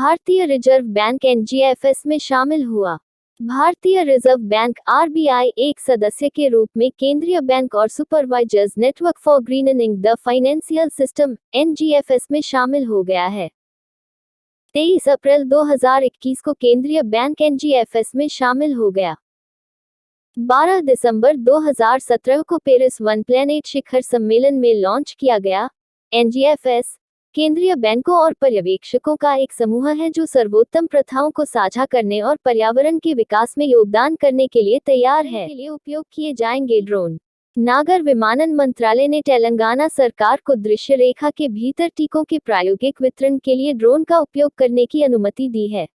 भारतीय reserve bank एनजीएफएस में शामिल हुआ। भारतीय रिजर्व बैंक आरबीआई एक सदस्य के रूप में केंद्रीय बैंक और supervisors network for greening the financial system NGFS में शामिल हो गया है। 23 अप्रैल 2021 को केंद्रीय बैंक एनजीएफएस में शामिल हो गया। 12 दिसंबर 2017 को पेरिस वन प्लैनेट शिखर सम्मेलन में लॉन्च किया गया। एनजीएफएस केंद्रीय बैंकों और पर्यवेक्षकों का एक समूह है जो सर्वोत्तम प्रथाओं को साझा करने और पर्यावरण के विकास में योगदान करने के लिए तैयार है। के लिए उपयोग किए जाएंगे ड्रोन। नागर विमानन मंत्रालय ने तेलंगाना सरकार को दृश्य रेखा के भीतर टीकों के प्रायोगिक वितरण के लिए ड्रोन का उपयोग करने की अनुमति दी है।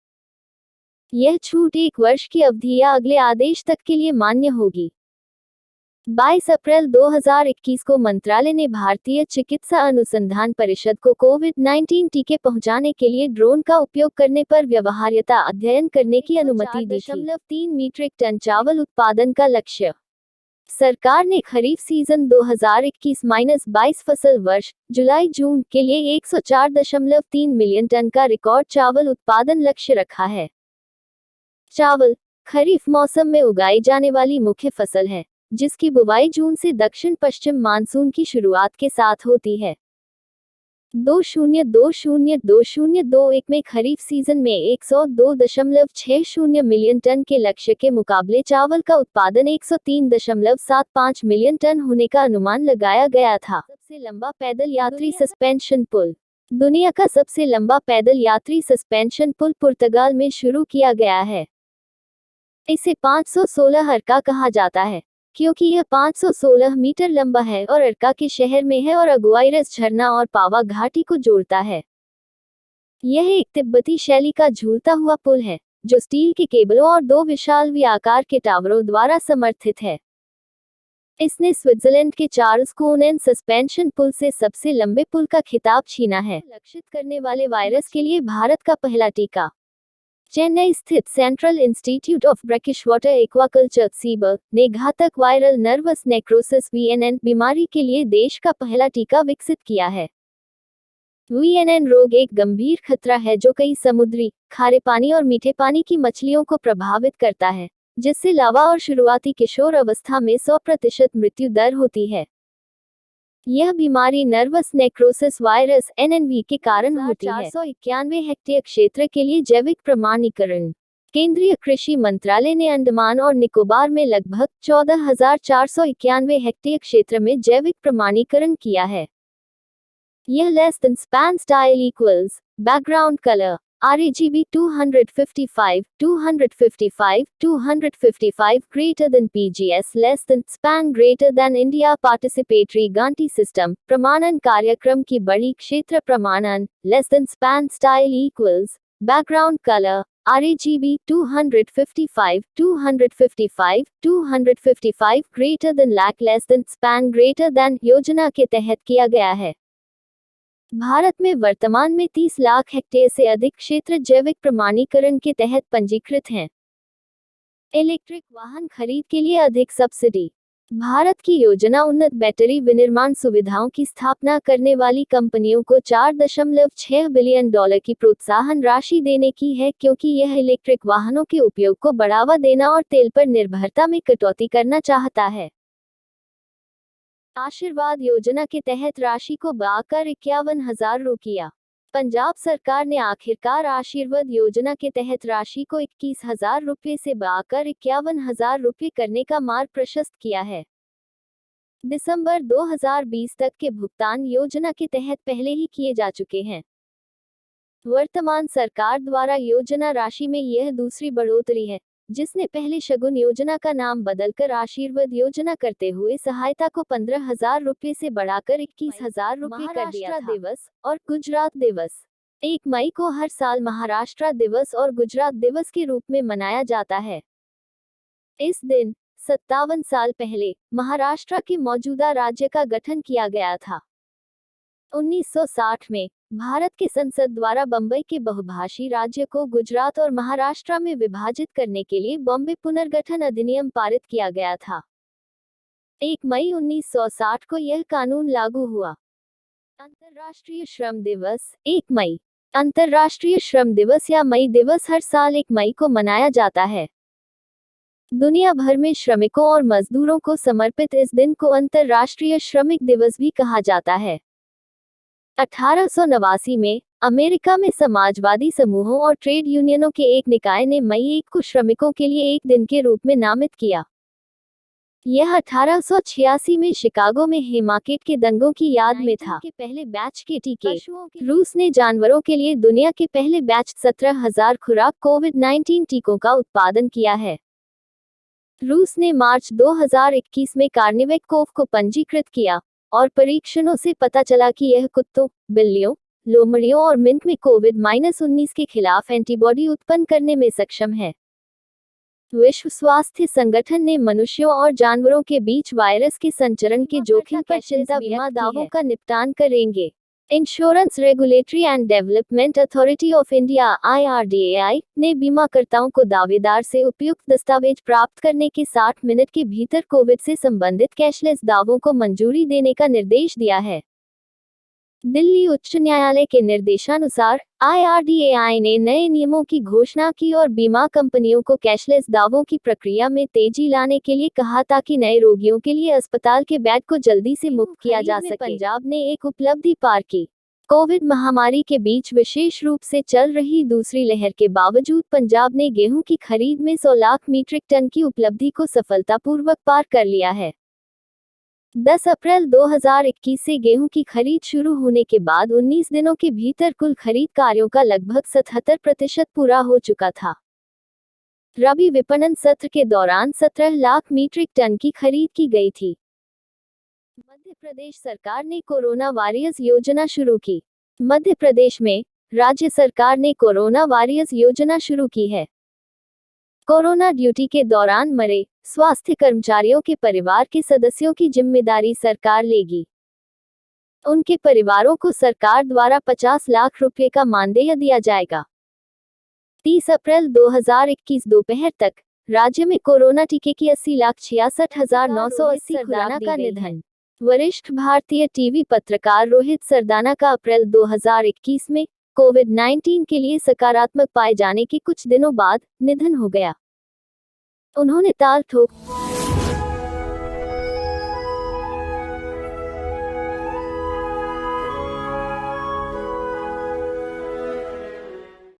यह छूट 1 वर्ष की अवधि या अगले आदेश तक के लिए मान्य होगी। 22 अप्रैल 2021 को मंत्रालय ने भारतीय चिकित्सा अनुसंधान परिषद को कोविड-19 टीके पहुंचाने के लिए ड्रोन का उपयोग करने पर व्यवहार्यता अध्ययन करने की अनुमति दी थी। 3 मीट्रिक टन चावल उत्पादन का लक्ष्य। सरकार ने खरीफ सीजन 2021-22 फसल वर्ष जुलाई-जून के लिए 104.3 मिलियन टन का रिकॉर्ड चावल उत्पादन लक्ष्य रखा है। चावल खरीफ मौसम में उगाई जाने वाली मुख्य फसल है, जिसकी बुवाई जून से दक्षिण पश्चिम मानसून की शुरुआत के साथ होती है। 2020-2021 में खरीफ सीजन में 102.60 मिलियन टन के लक्ष्य के मुकाबले चावल का उत्पादन 103.75 मिलियन टन होने का अनुमान लगाया गया था। सबसे लंबा पैदल यात्री सस्पेंशन पुल। दुनिया का सबसे लंबा पैदल यात्री सस्पेंशन पुल पुर्तगाल में शुरू किया गया है। इसे 516 अर्का कहा जाता है क्योंकि यह 516 मीटर लंबा है और अर्का के शहर में है और अगुआइरस झरना और पावा घाटी को जोड़ता है। यह एक तिब्बती शैली का झूलता हुआ पुल है जो स्टील के केबलों और 2 विशाल वी आकार के टावरों द्वारा समर्थित है। इसने स्विट्जरलैंड के चार्ल्स कोनेन सस्पेंशन पुल से सबसे लंबे पुल का खिताब छीना है। लक्षित करने वाले वायरस के लिए भारत का पहला टीका। चेन्नई स्थित central institute of brackish water aquaculture CIBA ने घातक वायरल नर्वस नेक्रोसिस वीएनएन बीमारी के लिए देश का पहला टीका विकसित किया है। वीएनएन रोग एक गंभीर खतरा है जो कई समुद्री, खारे पानी और मीठे पानी की मछलियों को प्रभावित करता है, जिससे लावा और शुरुआती किशोर अवस्था में 100% मृत्यु दर होती है। यह बीमारी नर्वस नेक्रोसिस वायरस एनएनवी के कारण होती है। 491 हेक्टेयर क्षेत्र के लिए जैविक प्रमाणीकरण। केंद्रीय कृषि मंत्रालय ने अंडमान और निकोबार में लगभग 14,491 हेक्टेयर क्षेत्र में जैविक प्रमाणीकरण किया है। यह less than span style equals background colour RGB 255, 255, 255 greater than PGS less than span greater than India participatory guarantee system प्रमाणन कार्यक्रम की बड़ी क्षेत्र प्रमाणन less than span style equals background color RGB 255, 255, 255 greater than lac less than span greater than योजना के तहत किया गया है। भारत में वर्तमान में 30 लाख हेक्टेयर से अधिक क्षेत्र जैविक प्रमाणीकरण के तहत पंजीकृत हैं। इलेक्ट्रिक वाहन खरीद के लिए अधिक सब्सिडी। भारत की योजना उन्नत बैटरी विनिर्माण सुविधाओं की स्थापना करने वाली कंपनियों को $4.6 बिलियन की प्रोत्साहन राशि देने की है क्योंकि यह इलेक्ट्रिक वाहनों के उपयोग को बढ़ावा देना और तेल पर निर्भरता में कटौती करना चाहता है। आशीर्वाद योजना के तहत राशि को बढ़ाकर 51,000 रुपया। पंजाब सरकार ने आखिरकार आशीर्वाद योजना के तहत राशि को 21,000 रुपये से बढ़ाकर 51,000 रुपये करने का मार्ग प्रशस्त किया है। दिसंबर 2020 तक के भुगतान योजना के तहत पहले ही किए जा चुके हैं। वर्तमान सरकार द्वारा योजना राशि में यह दूसरी बढ़ोतरी है, जिसने पहले शगुन योजना का नाम बदलकर आशीर्वाद योजना करते हुए सहायता को 15,000 रुपये से बढ़ाकर 21,000 रुपये कर दिया था। दिवस और गुजरात दिवस। 1 मई को हर साल महाराष्ट्र दिवस और गुजरात दिवस के रूप में मनाया जाता है। इस दिन 57 साल पहले महाराष्ट्र के मौजूदा राज्य का गठन किया गया था। 1960 में भारत के संसद द्वारा बंबई के बहुभाषी राज्य को गुजरात और महाराष्ट्र में विभाजित करने के लिए बॉम्बे पुनर्गठन अधिनियम पारित किया गया था। 1 मई 1960 को यह कानून लागू हुआ। अंतर्राष्ट्रीय श्रम दिवस 1 मई अंतर्राष्ट्रीय श्रम दिवस या मई दिवस हर साल 1 मई को मनाया जाता है। दुनिया भर में श्रमिकों और मजदूरों को समर्पित इस दिन को अंतर्राष्ट्रीय श्रमिक दिवस भी कहा जाता है। 1889 में अमेरिका में समाजवादी समूहों और ट्रेड यूनियनों के एक निकाय ने मई 1 को श्रमिकों के लिए एक दिन के रूप में नामित किया। यह 1886 में शिकागो में हेमाकेट के दंगों की याद में था। के पहले बैच के टीके। रूस ने जानवरों के लिए दुनिया के पहले बैच 17,000 खुराक कोविड-19 टीकों का उत्पादन किया है। रूस ने मार्च 2021 में कार्निवेक-कोव को पंजीकृत किया और परीक्षणों से पता चला कि यह कुत्तों, बिल्लियों, लोमड़ियों और मिंक में कोविड-19 के खिलाफ एंटीबॉडी उत्पन्न करने में सक्षम है। विश्व स्वास्थ्य संगठन ने मनुष्यों और जानवरों के बीच वायरस के संचरण के जोखिम पर चिंता बीमा दावों का निपटान करेंगे। Insurance regulatory and development authority of India (IRDAI) ने बीमाकर्ताओं को दावेदार से उपयुक्त दस्तावेज प्राप्त करने के 60 मिनट के भीतर कोविड से संबंधित कैशलेस दावों को मंजूरी देने का निर्देश दिया है। दिल्ली उच्च न्यायालय के निर्देशानुसार IRDAI ने नए नियमों की घोषणा की और बीमा कंपनियों को कैशलेस दावों की प्रक्रिया में तेजी लाने के लिए कहा ताकि नए रोगियों के लिए अस्पताल के बेड को जल्दी से मुक्त किया जा सके। पंजाब ने एक उपलब्धि पार की। कोविड महामारी के बीच विशेष रूप से चल रही दूसरी लहर के बावजूद पंजाब ने गेहूं की खरीद में 100 लाख मीट्रिक टन की उपलब्धि को सफलतापूर्वक पार कर लिया है। 10 अप्रैल 2021 से गेहूं की खरीद शुरू होने के बाद 19 दिनों के भीतर कुल खरीद कार्यों का लगभग 77% पूरा हो चुका था। रबी विपणन सत्र के दौरान 17 लाख मीट्रिक टन की खरीद की गई थी। मध्य प्रदेश सरकार ने कोरोना वॉरियर्स योजना शुरू की। मध्य प्रदेश में राज्य सरकार ने कोरोना वॉरियर्स योजना शुरू की है। कोरोना ड्यूटी के दौरान मरे स्वास्थ्य कर्मचारियों के परिवार के सदस्यों की जिम्मेदारी सरकार लेगी। उनके परिवारों को सरकार द्वारा 50 लाख रुपए का मानदेय दिया जाएगा। 30 अप्रैल 2021 दोपहर तक राज्य में कोरोना टीके की 80,66,980 खुराक का निधन। वरिष्ठ भारतीय टीवी पत्रकार रोहित सरदाना का अप्रैल 2021 में कोविड-19 के लिए सकारात्मक पाए जाने के कुछ दिनों बाद निधन हो गया। उन्होंने ताल ठोक